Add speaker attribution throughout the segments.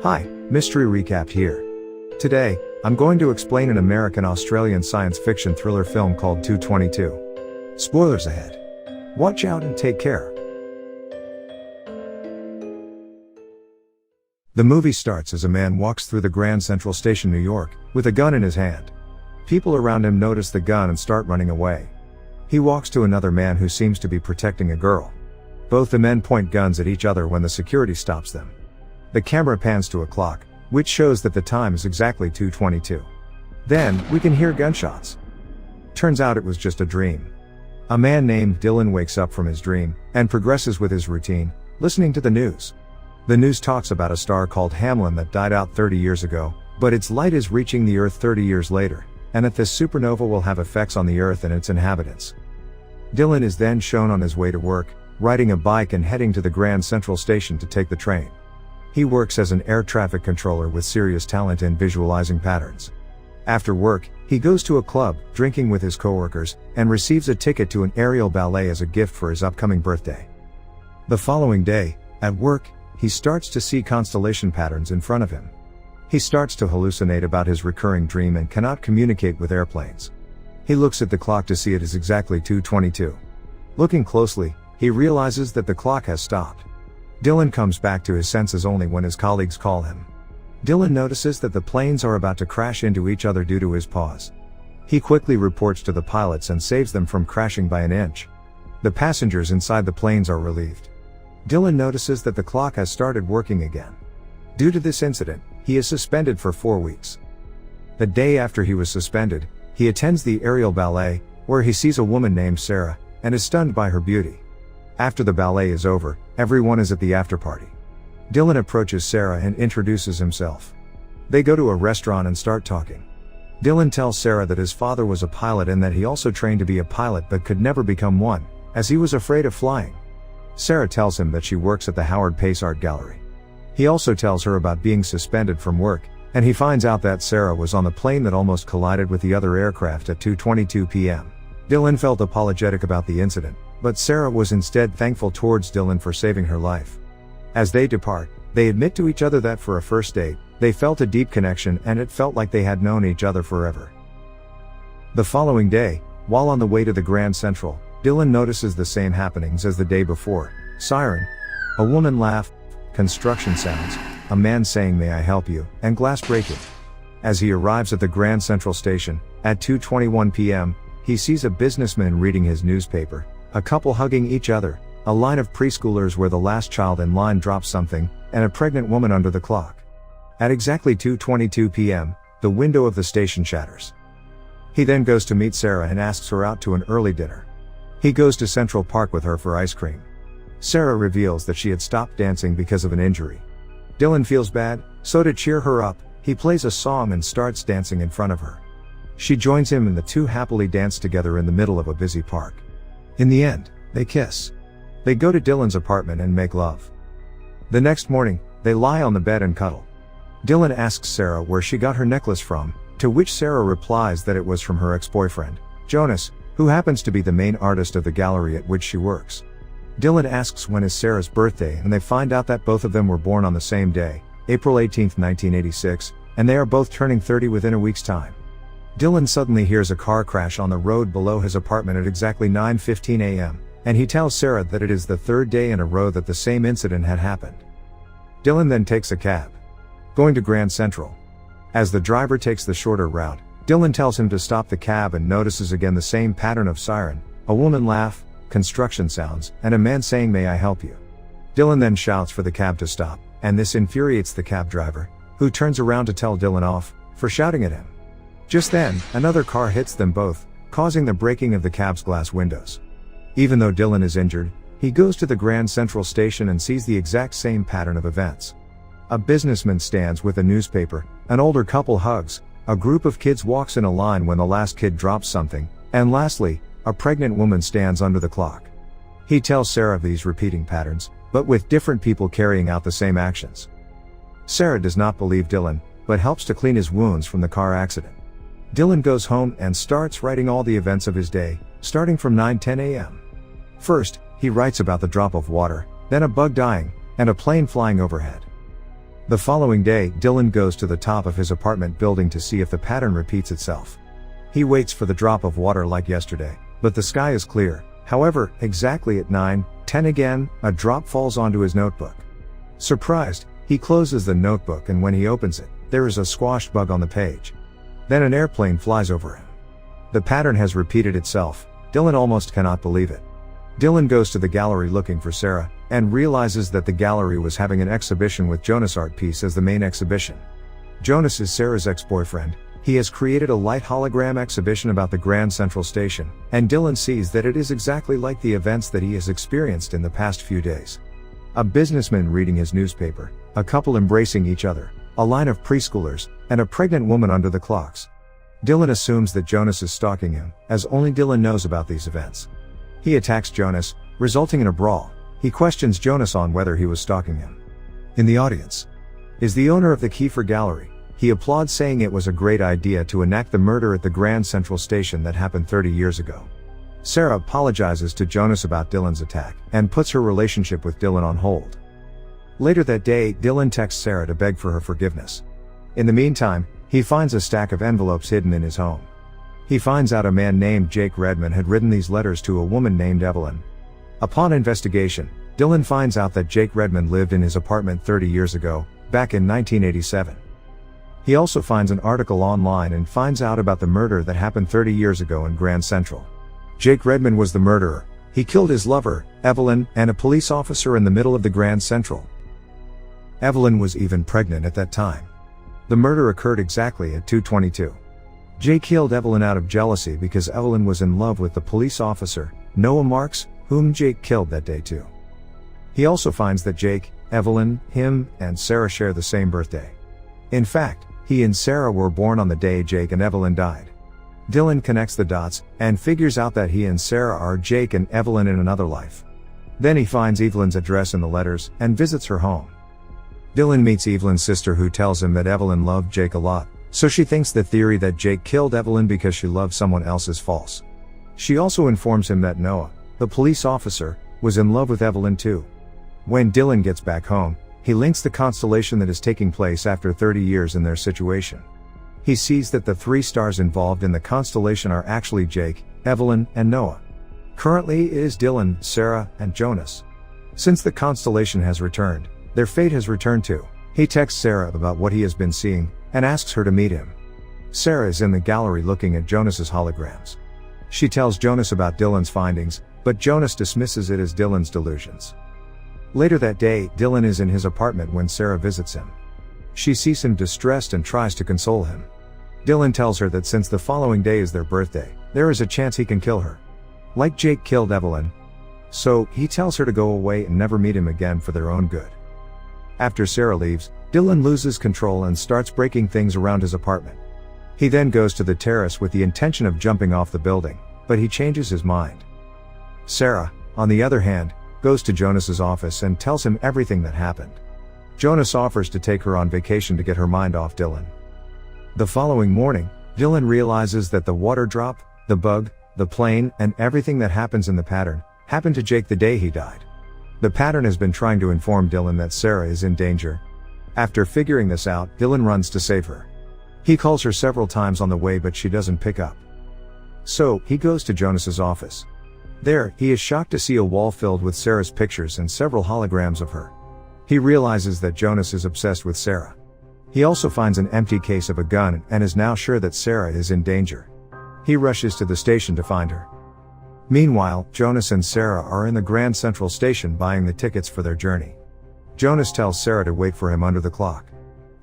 Speaker 1: Hi, Mystery Recap here. Today, I'm going to explain an American-Australian science fiction thriller film called 222. Spoilers ahead. Watch out and take care. The movie starts as a man walks through the Grand Central Station, New York, with a gun in his hand. People around him notice the gun and start running away. He walks to another man who seems to be protecting a girl. Both the men point guns at each other when the security stops them. The camera pans to a clock, which shows that the time is exactly 2:22. Then, we can hear gunshots. Turns out it was just a dream. A man named Dylan wakes up from his dream, and progresses with his routine, listening to the news. The news talks about a star called Hamelin that died out 30 years ago, but its light is reaching the Earth 30 years later, and that this supernova will have effects on the Earth and its inhabitants. Dylan is then shown on his way to work, riding a bike and heading to the Grand Central Station to take the train. He works as an air traffic controller with serious talent in visualizing patterns. After work, he goes to a club, drinking with his coworkers, and receives a ticket to an aerial ballet as a gift for his upcoming birthday. The following day, at work, he starts to see constellation patterns in front of him. He starts to hallucinate about his recurring dream and cannot communicate with airplanes. He looks at the clock to see it is exactly 2:22. Looking closely, he realizes that the clock has stopped. Dylan comes back to his senses only when his colleagues call him. Dylan notices that the planes are about to crash into each other due to his pause. He quickly reports to the pilots and saves them from crashing by an inch. The passengers inside the planes are relieved. Dylan notices that the clock has started working again. Due to this incident, he is suspended for 4 weeks. The day after he was suspended, he attends the aerial ballet, where he sees a woman named Sarah, and is stunned by her beauty. After the ballet is over, everyone is at the after party. Dylan approaches Sarah and introduces himself. They go to a restaurant and start talking. Dylan tells Sarah that his father was a pilot and that he also trained to be a pilot but could never become one, as he was afraid of flying. Sarah tells him that she works at the Howard Pace Art Gallery. He also tells her about being suspended from work, and he finds out that Sarah was on the plane that almost collided with the other aircraft at 2:22 p.m. Dylan felt apologetic about the incident, but Sarah was instead thankful towards Dylan for saving her life. As they depart, they admit to each other that for a first date, they felt a deep connection and it felt like they had known each other forever. The following day, while on the way to the Grand Central, Dylan notices the same happenings as the day before: siren, a woman laugh, construction sounds, a man saying "May I help you," and glass breaking. As he arrives at the Grand Central Station, at 2:21 p.m., he sees a businessman reading his newspaper, a couple hugging each other, a line of preschoolers where the last child in line drops something, and a pregnant woman under the clock. At exactly 2:22 p.m., the window of the station shatters. He then goes to meet Sarah and asks her out to an early dinner. He goes to Central Park with her for ice cream. Sarah reveals that she had stopped dancing because of an injury. Dylan feels bad, so to cheer her up, he plays a song and starts dancing in front of her. She joins him and the two happily dance together in the middle of a busy park. In the end, they kiss. They go to Dylan's apartment and make love. The next morning, they lie on the bed and cuddle. Dylan asks Sarah where she got her necklace from, to which Sarah replies that it was from her ex-boyfriend, Jonas, who happens to be the main artist of the gallery at which she works. Dylan asks when is Sarah's birthday and they find out that both of them were born on the same day, April 18, 1986, and they are both turning 30 within a week's time. Dylan suddenly hears a car crash on the road below his apartment at exactly 9:15 a.m., and he tells Sarah that it is the third day in a row that the same incident had happened. Dylan then takes a cab, going to Grand Central. As the driver takes the shorter route, Dylan tells him to stop the cab and notices again the same pattern of siren, a woman laugh, construction sounds, and a man saying "May I help you?" Dylan then shouts for the cab to stop, and this infuriates the cab driver, who turns around to tell Dylan off for shouting at him. Just then, another car hits them both, causing the breaking of the cab's glass windows. Even though Dylan is injured, he goes to the Grand Central Station and sees the exact same pattern of events. A businessman stands with a newspaper, an older couple hugs, a group of kids walks in a line when the last kid drops something, and lastly, a pregnant woman stands under the clock. He tells Sarah of these repeating patterns, but with different people carrying out the same actions. Sarah does not believe Dylan, but helps to clean his wounds from the car accident. Dylan goes home and starts writing all the events of his day, starting from 9:10 a.m. First, he writes about the drop of water, then a bug dying, and a plane flying overhead. The following day, Dylan goes to the top of his apartment building to see if the pattern repeats itself. He waits for the drop of water like yesterday, but the sky is clear. However, exactly at 9:10 again, a drop falls onto his notebook. Surprised, he closes the notebook, and when he opens it, there is a squashed bug on the page. Then an airplane flies over him. The pattern has repeated itself. Dylan almost cannot believe it. Dylan goes to the gallery looking for Sarah, and realizes that the gallery was having an exhibition with Jonas' art piece as the main exhibition. Jonas is Sarah's ex-boyfriend. He has created a light hologram exhibition about the Grand Central Station, and Dylan sees that it is exactly like the events that he has experienced in the past few days. A businessman reading his newspaper, a couple embracing each other, a line of preschoolers, and a pregnant woman under the clocks. Dylan assumes that Jonas is stalking him, as only Dylan knows about these events. He attacks Jonas, resulting in a brawl. He questions Jonas on whether he was stalking him. In the audience is the owner of the Kiefer Gallery. He applauds, saying it was a great idea to enact the murder at the Grand Central Station that happened 30 years ago. Sarah apologizes to Jonas about Dylan's attack, and puts her relationship with Dylan on hold. Later that day, Dylan texts Sarah to beg for her forgiveness. In the meantime, he finds a stack of envelopes hidden in his home. He finds out a man named Jake Redman had written these letters to a woman named Evelyn. Upon investigation, Dylan finds out that Jake Redman lived in his apartment 30 years ago, back in 1987. He also finds an article online and finds out about the murder that happened 30 years ago in Grand Central. Jake Redman was the murderer. He killed his lover, Evelyn, and a police officer in the middle of the Grand Central. Evelyn was even pregnant at that time. The murder occurred exactly at 2:22. Jake killed Evelyn out of jealousy because Evelyn was in love with the police officer, Noah Marks, whom Jake killed that day too. He also finds that Jake, Evelyn, him, and Sarah share the same birthday. In fact, he and Sarah were born on the day Jake and Evelyn died. Dylan connects the dots, and figures out that he and Sarah are Jake and Evelyn in another life. Then he finds Evelyn's address in the letters, and visits her home. Dylan meets Evelyn's sister, who tells him that Evelyn loved Jake a lot, so she thinks the theory that Jake killed Evelyn because she loved someone else is false. She also informs him that Noah, the police officer, was in love with Evelyn too. When Dylan gets back home, he links the constellation that is taking place after 30 years in their situation. He sees that the 3 stars involved in the constellation are actually Jake, Evelyn, and Noah. Currently it is Dylan, Sarah, and Jonas. Since the constellation has returned, their fate has returned too. He texts Sarah about what he has been seeing, and asks her to meet him. Sarah is in the gallery looking at Jonas's holograms. She tells Jonas about Dylan's findings, but Jonas dismisses it as Dylan's delusions. Later that day, Dylan is in his apartment when Sarah visits him. She sees him distressed and tries to console him. Dylan tells her that since the following day is their birthday, there is a chance he can kill her. Like Jake killed Evelyn. So, he tells her to go away and never meet him again for their own good. After Sarah leaves, Dylan loses control and starts breaking things around his apartment. He then goes to the terrace with the intention of jumping off the building, but he changes his mind. Sarah, on the other hand, goes to Jonas's office and tells him everything that happened. Jonas offers to take her on vacation to get her mind off Dylan. The following morning, Dylan realizes that the water drop, the bug, the plane, and everything that happens in the pattern, happened to Jake the day he died. The pattern has been trying to inform Dylan that Sarah is in danger. After figuring this out, Dylan runs to save her. He calls her several times on the way, but she doesn't pick up. So, he goes to Jonas's office. There, he is shocked to see a wall filled with Sarah's pictures and several holograms of her. He realizes that Jonas is obsessed with Sarah. He also finds an empty case of a gun and is now sure that Sarah is in danger. He rushes to the station to find her. Meanwhile, Jonas and Sarah are in the Grand Central Station buying the tickets for their journey. Jonas tells Sarah to wait for him under the clock.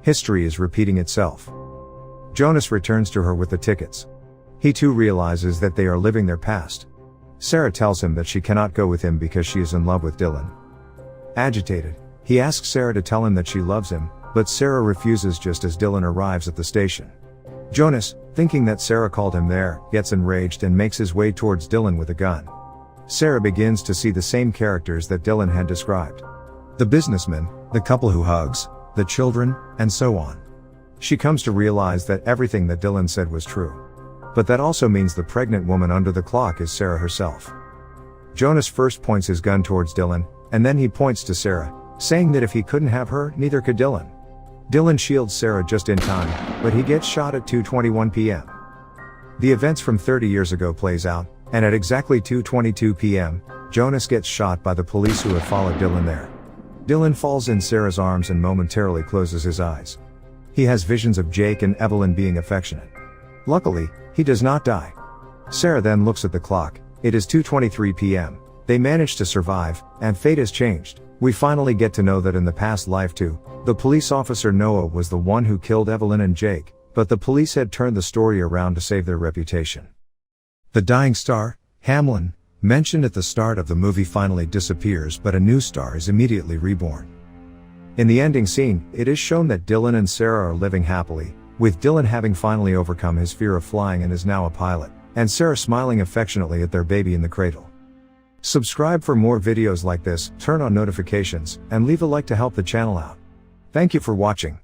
Speaker 1: History is repeating itself. Jonas returns to her with the tickets. He too realizes that they are living their past. Sarah tells him that she cannot go with him because she is in love with Dylan. Agitated, he asks Sarah to tell him that she loves him, but Sarah refuses just as Dylan arrives at the station. Jonas, thinking that Sarah called him there, gets enraged and makes his way towards Dylan with a gun. Sarah begins to see the same characters that Dylan had described. The businessman, the couple who hugs, the children, and so on. She comes to realize that everything that Dylan said was true. But that also means the pregnant woman under the clock is Sarah herself. Jonas first points his gun towards Dylan, and then he points to Sarah, saying that if he couldn't have her, neither could Dylan. Dylan shields Sarah just in time, but he gets shot at 2:21 p.m. The events from 30 years ago plays out, and at exactly 2:22 p.m., Jonas gets shot by the police who have followed Dylan there. Dylan falls in Sarah's arms and momentarily closes his eyes. He has visions of Jake and Evelyn being affectionate. Luckily, he does not die. Sarah then looks at the clock. It is 2:23 p.m. They managed to survive, and fate has changed. We finally get to know that in the past life too, the police officer Noah was the one who killed Evelyn and Jake, but the police had turned the story around to save their reputation. The dying star, Hamlin, mentioned at the start of the movie finally disappears, but a new star is immediately reborn. In the ending scene, it is shown that Dylan and Sarah are living happily, with Dylan having finally overcome his fear of flying and is now a pilot, and Sarah smiling affectionately at their baby in the cradle. Subscribe for more videos like this, turn on notifications, and leave a like to help the channel out. Thank you for watching.